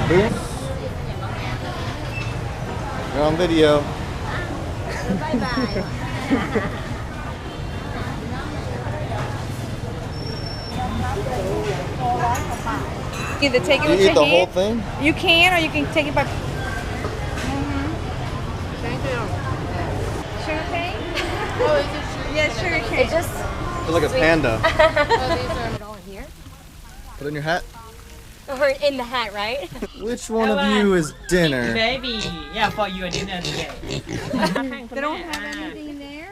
You're on video. Bye-bye. Either take it with your hand. You eat the whole thing? You can, or you can take it by. Thank you. Sugar cane? Oh, is it sugar? Yeah, sugar cane. It just. You're like a panda. Oh, these are all here. Put it in your hat. Or in the hat, right? Which one of you is dinner? Baby, yeah, for your dinner today. They don't have anything in there?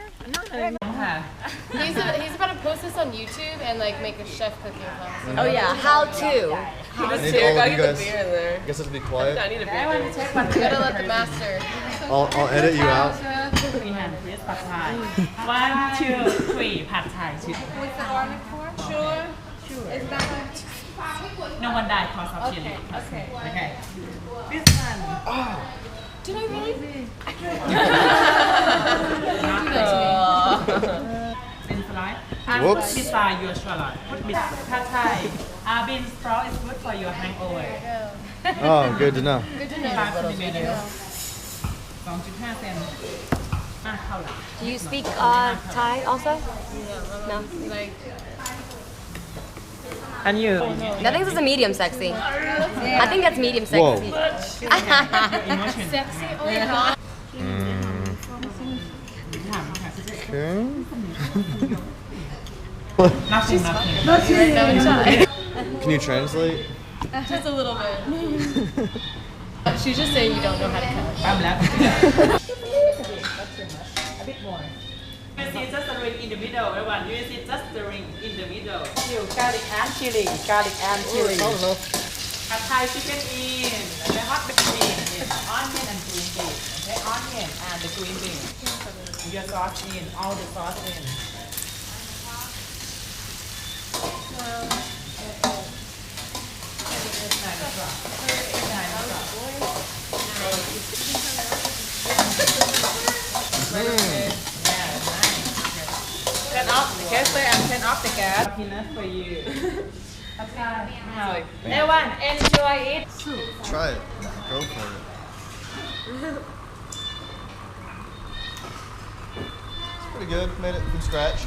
He's about to post this on YouTube and like make a chef cooking class. Oh yeah, how to. I need all of you guys. I guess I have to be quiet. You gotta let the master. I'll edit you out. ผัดไทย One, two, three ผัดไทย What's the garlic for? Sure. It's not No one died because of chili. Okay. Okay. This one. Did I really? Bean slice. And Whoops. put beside your shallot. Put beside. ผัดไทย bean sprout is good for your hangover. Oh, good to know. Good to know. 5 centimeters. 2.5 เซนมากเท่าไหร่ Do you speak Thai also? No. Like, And you? I think this is a medium sexy. I think that's medium Whoa. sexy. Emotion. sexy? Oh my god. Okay. Nothing. Can you translate? Just a little bit. She's just saying you don't know how to cook. ปั๊มแล้ว A bit more. You see just the ring in the middle, everyone. You see just the ring in the middle. You garlic and chili, garlic and chili. Pad Thai chicken in, the hot bean, onion and green bean. Okay, onion and the green bean. Your sauce in, all the sauce in. Turn off the gas and turn off the gas. Peanut for you. Now, everyone, enjoy it. Try it. Go for it. It's pretty good. Made it from scratch.